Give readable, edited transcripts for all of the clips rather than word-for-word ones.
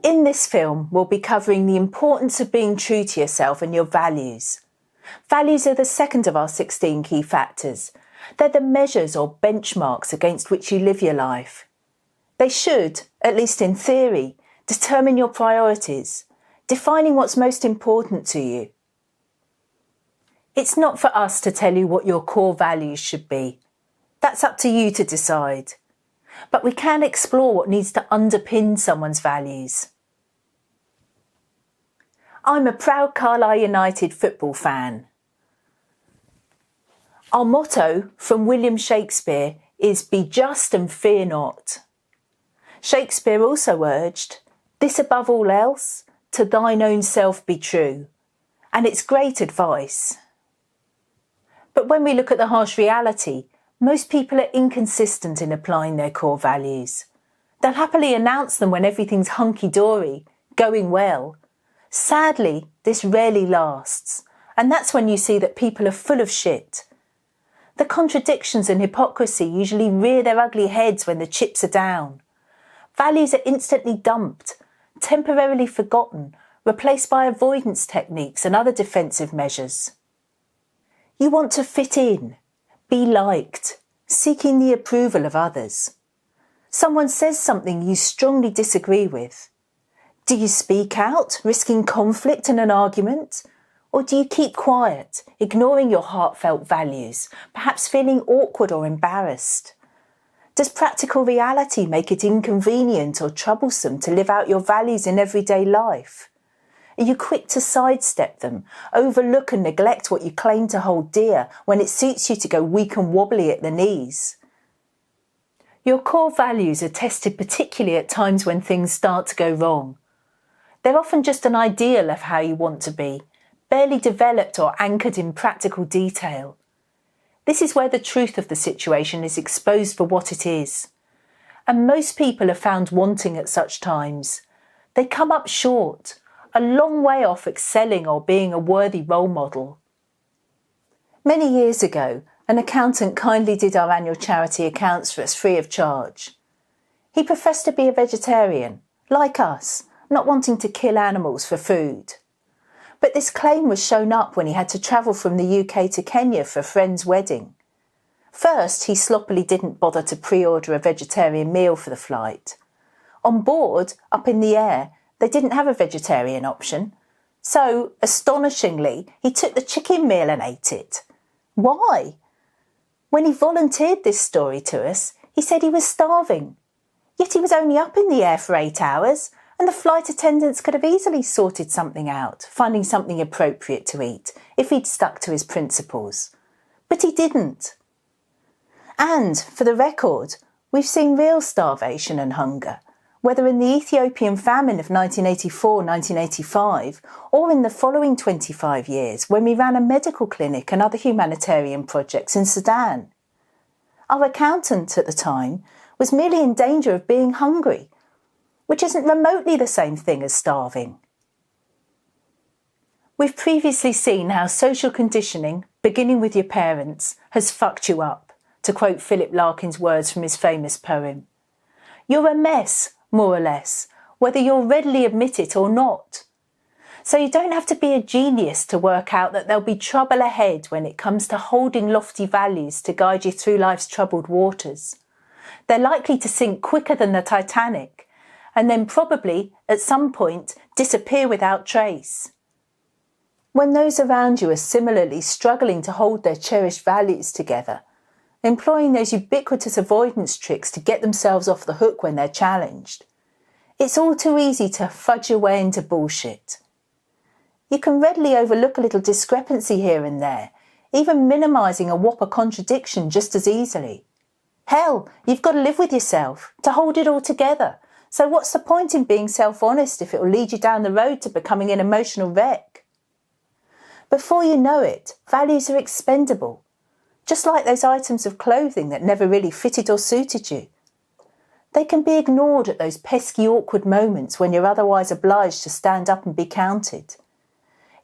In this film, we'll be covering the importance of being true to yourself and your values. Values are the second of our 16 key factors. They're the measures or benchmarks against which you live your life. They should, at least in theory, determine your priorities, defining what's most important to you. It's not for us to tell you what your core values should be. That's up to you to decide. But we can explore what needs to underpin someone's values. I'm a proud Carlisle United football fan. Our motto from William Shakespeare is "Be just and fear not." Shakespeare also urged, "This above all else, to thine own self be true." And it's great advice. But when we look at the harsh reality, most people are inconsistent in applying their core values. They'll happily announce them when everything's hunky-dory, going well. Sadly, this rarely lasts, and that's when you see that people are full of shit. The contradictions and hypocrisy usually rear their ugly heads when the chips are down. Values are instantly dumped, temporarily forgotten, replaced by avoidance techniques and other defensive measures. You want to fit in, be liked, seeking the approval of others. Someone says something you strongly disagree with. Do you speak out, risking conflict and an argument? Or do you keep quiet, ignoring your heartfelt values, perhaps feeling awkward or embarrassed? Does practical reality make it inconvenient or troublesome to live out your values in everyday life? Are you quick to sidestep them, overlook and neglect what you claim to hold dear when it suits you to go weak and wobbly at the knees? Your core values are tested particularly at times when things start to go wrong. They're often just an ideal of how you want to be, barely developed or anchored in practical detail. This is where the truth of the situation is exposed for what it is. And most people are found wanting at such times. They come up short, a long way off excelling or being a worthy role model. Many years ago, an accountant kindly did our annual charity accounts for us free of charge. He professed to be a vegetarian, like us, not wanting to kill animals for food. But this claim was shown up when he had to travel from the UK to Kenya for a friend's wedding. First, he sloppily didn't bother to pre-order a vegetarian meal for the flight. On board, up in the air, they didn't have a vegetarian option. So, astonishingly, he took the chicken meal and ate it. Why? When he volunteered this story to us, he said he was starving. Yet he was only up in the air for 8 hours, and the flight attendants could have easily sorted something out, finding something appropriate to eat, if he'd stuck to his principles. But he didn't. And, for the record, we've seen real starvation and hunger, whether in the Ethiopian famine of 1984-1985 or in the following 25 years when we ran a medical clinic and other humanitarian projects in Sudan. Our accountant at the time was merely in danger of being hungry, which isn't remotely the same thing as starving. We've previously seen how social conditioning, beginning with your parents, has fucked you up, to quote Philip Larkin's words from his famous poem. You're a mess, more or less, whether you'll readily admit it or not. So you don't have to be a genius to work out that there'll be trouble ahead when it comes to holding lofty values to guide you through life's troubled waters. They're likely to sink quicker than the Titanic, and then probably, at some point, disappear without trace. When those around you are similarly struggling to hold their cherished values together, employing those ubiquitous avoidance tricks to get themselves off the hook when they're challenged, it's all too easy to fudge your way into bullshit. You can readily overlook a little discrepancy here and there, even minimising a whopper contradiction just as easily. Hell, you've got to live with yourself, to hold it all together. So what's the point in being self-honest if it will lead you down the road to becoming an emotional wreck? Before you know it, values are expendable, just like those items of clothing that never really fitted or suited you. They can be ignored at those pesky awkward moments when you're otherwise obliged to stand up and be counted.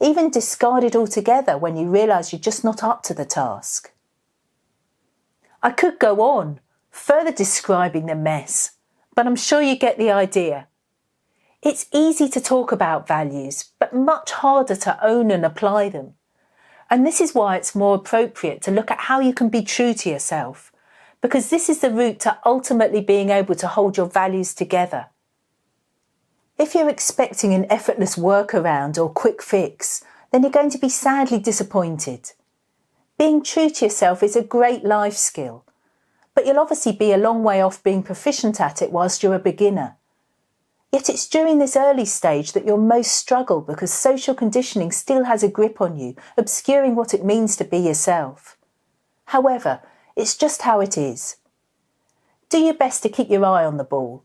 Even discarded altogether when you realise you're just not up to the task. I could go on, further describing the mess, but I'm sure you get the idea. It's easy to talk about values, but much harder to own and apply them. And this is why it's more appropriate to look at how you can be true to yourself, because this is the route to ultimately being able to hold your values together. If you're expecting an effortless workaround or quick fix, then you're going to be sadly disappointed. Being true to yourself is a great life skill, but you'll obviously be a long way off being proficient at it whilst you're a beginner. Yet it's during this early stage that you'll most struggle because social conditioning still has a grip on you, obscuring what it means to be yourself. However, it's just how it is. Do your best to keep your eye on the ball.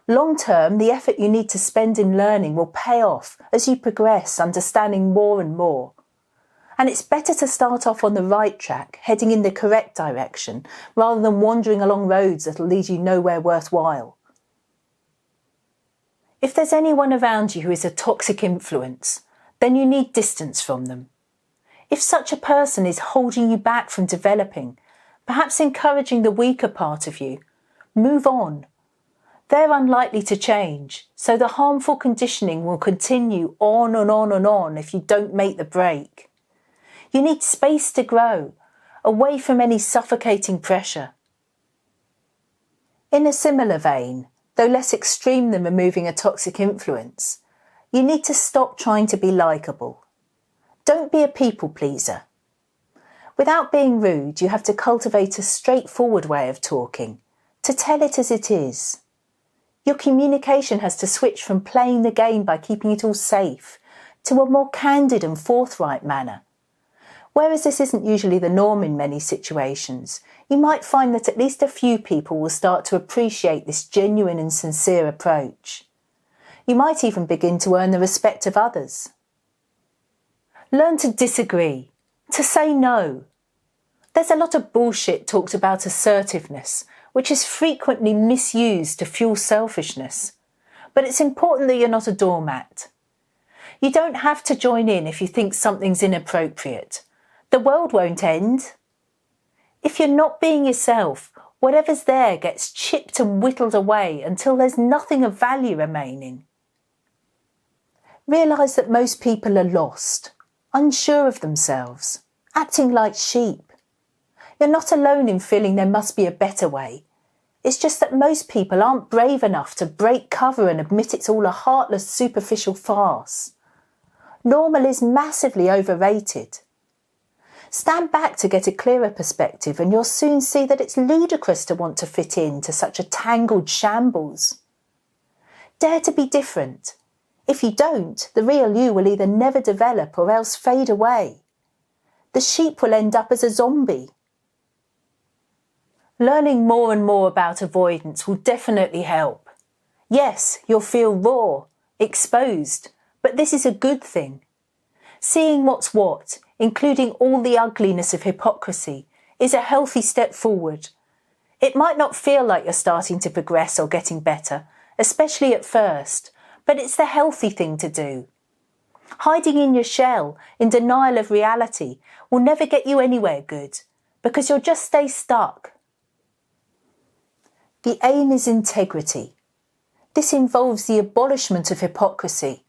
Long term, the effort you need to spend in learning will pay off as you progress, understanding more and more. And it's better to start off on the right track, heading in the correct direction, rather than wandering along roads that'll lead you nowhere worthwhile. If there's anyone around you who is a toxic influence, then you need distance from them. If such a person is holding you back from developing, perhaps encouraging the weaker part of you, move on. They're unlikely to change, so the harmful conditioning will continue on and on and on if you don't make the break. You need space to grow, away from any suffocating pressure. In a similar vein, though less extreme than removing a toxic influence, you need to stop trying to be likeable. Don't be a people pleaser. Without being rude, you have to cultivate a straightforward way of talking, to tell it as it is. Your communication has to switch from playing the game by keeping it all safe to a more candid and forthright manner. Whereas this isn't usually the norm in many situations, you might find that at least a few people will start to appreciate this genuine and sincere approach. You might even begin to earn the respect of others. Learn to disagree, to say no. There's a lot of bullshit talked about assertiveness, which is frequently misused to fuel selfishness. But it's important that you're not a doormat. You don't have to join in if you think something's inappropriate. The world won't end. If you're not being yourself, whatever's there gets chipped and whittled away until there's nothing of value remaining. Realise that most people are lost, unsure of themselves, acting like sheep. You're not alone in feeling there must be a better way. It's just that most people aren't brave enough to break cover and admit it's all a heartless, superficial farce. Normal is massively overrated. Stand back to get a clearer perspective and you'll soon see that it's ludicrous to want to fit into such a tangled shambles. Dare to be different. If you don't, the real you will either never develop or else fade away. The sheep will end up as a zombie. Learning more and more about avoidance will definitely help. Yes, you'll feel raw, exposed, but this is a good thing. Seeing what's what, including all the ugliness of hypocrisy, is a healthy step forward. It might not feel like you're starting to progress or getting better, especially at first, but it's the healthy thing to do. Hiding in your shell, in denial of reality, will never get you anywhere good, because you'll just stay stuck. The aim is integrity. This involves the abolishment of hypocrisy,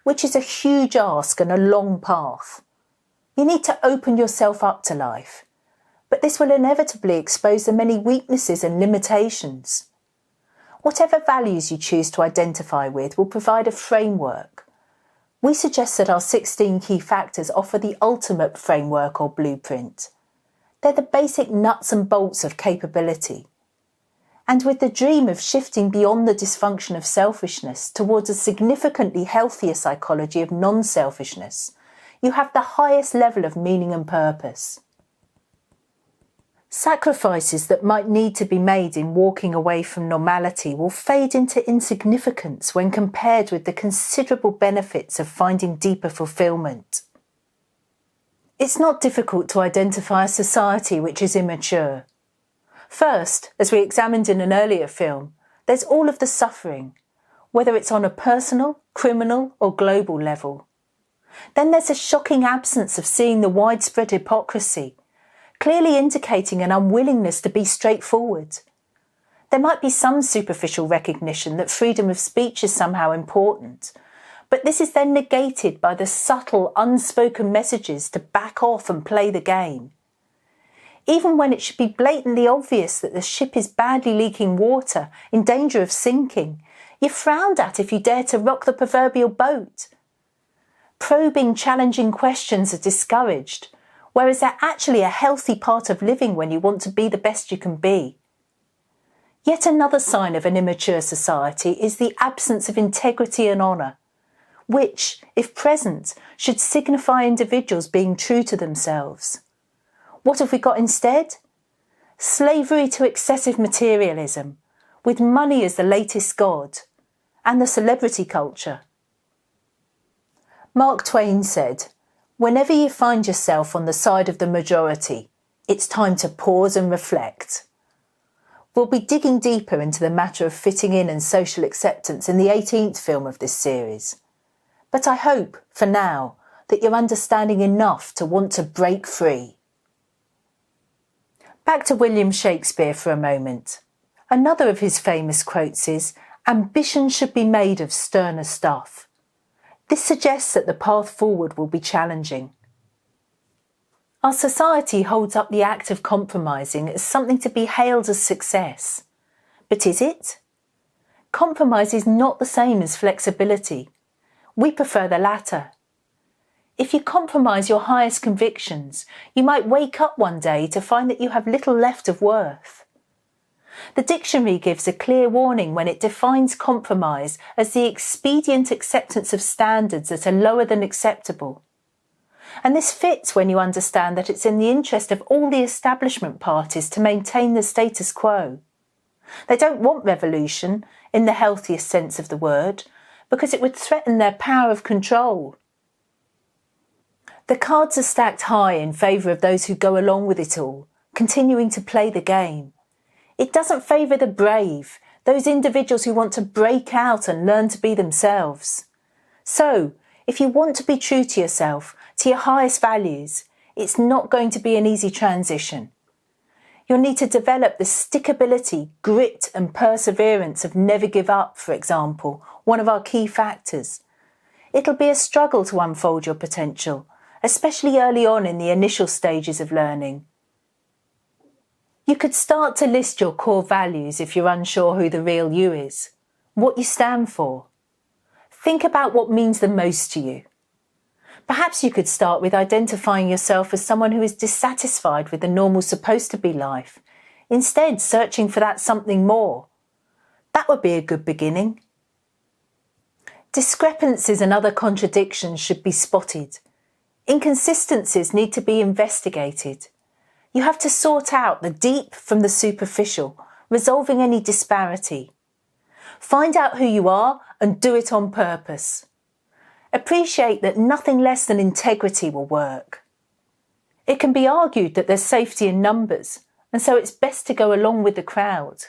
which is a huge ask and a long path. You need to open yourself up to life, but this will inevitably expose the many weaknesses and limitations. Whatever values you choose to identify with will provide a framework. We suggest that our 16 key factors offer the ultimate framework or blueprint. They're the basic nuts and bolts of capability. And with the dream of shifting beyond the dysfunction of selfishness towards a significantly healthier psychology of non-selfishness, you have the highest level of meaning and purpose. Sacrifices that might need to be made in walking away from normality will fade into insignificance when compared with the considerable benefits of finding deeper fulfillment. It's not difficult to identify a society which is immature. First, as we examined in an earlier film, there's all of the suffering, whether it's on a personal, criminal or global level. Then there's a shocking absence of seeing the widespread hypocrisy, clearly indicating an unwillingness to be straightforward. There might be some superficial recognition that freedom of speech is somehow important, but this is then negated by the subtle, unspoken messages to back off and play the game. Even when it should be blatantly obvious that the ship is badly leaking water, in danger of sinking, you're frowned at if you dare to rock the proverbial boat. Probing, challenging questions are discouraged, whereas they're actually a healthy part of living when you want to be the best you can be. Yet another sign of an immature society is the absence of integrity and honour, which, if present, should signify individuals being true to themselves. What have we got instead? Slavery to excessive materialism, with money as the latest god, and the celebrity culture. Mark Twain said, "Whenever you find yourself on the side of the majority, it's time to pause and reflect." We'll be digging deeper into the matter of fitting in and social acceptance in the 18th film of this series. But I hope, for now, that you're understanding enough to want to break free. Back to William Shakespeare for a moment. Another of his famous quotes is, "Ambition should be made of sterner stuff." This suggests that the path forward will be challenging. Our society holds up the act of compromising as something to be hailed as success. But is it? Compromise is not the same as flexibility. We prefer the latter. If you compromise your highest convictions, you might wake up one day to find that you have little left of worth. The dictionary gives a clear warning when it defines compromise as the expedient acceptance of standards that are lower than acceptable. And this fits when you understand that it's in the interest of all the establishment parties to maintain the status quo. They don't want revolution, in the healthiest sense of the word, because it would threaten their power of control. The cards are stacked high in favour of those who go along with it all, continuing to play the game. It doesn't favour the brave, those individuals who want to break out and learn to be themselves. So, if you want to be true to yourself, to your highest values, it's not going to be an easy transition. You'll need to develop the stickability, grit and perseverance of never give up, for example, one of our key factors. It'll be a struggle to unfold your potential, especially early on in the initial stages of learning. You could start to list your core values if you're unsure who the real you is, what you stand for. Think about what means the most to you. Perhaps you could start with identifying yourself as someone who is dissatisfied with the normal supposed to be life, instead searching for that something more. That would be a good beginning. Discrepancies and other contradictions should be spotted. Inconsistencies need to be investigated. You have to sort out the deep from the superficial, resolving any disparity. Find out who you are and do it on purpose. Appreciate that nothing less than integrity will work. It can be argued that there's safety in numbers, and so it's best to go along with the crowd.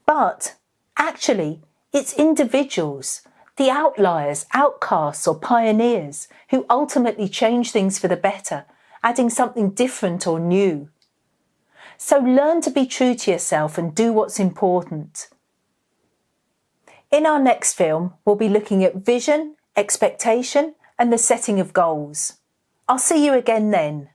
But, actually, it's individuals, the outliers, outcasts or pioneers, who ultimately change things for the better, adding something different or new. So learn to be true to yourself and do what's important. In our next film, we'll be looking at vision, expectation and the setting of goals. I'll see you again then.